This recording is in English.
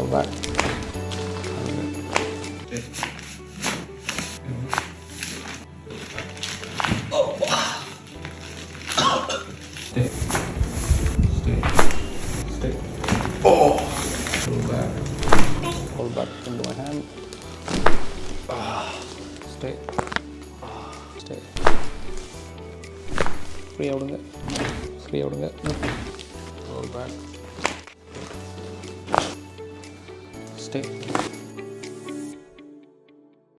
roll back. Stay. Stay. Stay. Oh! Roll back. Roll back into my hand. Stay. Stay. Free out. Free out. Roll back. Stay.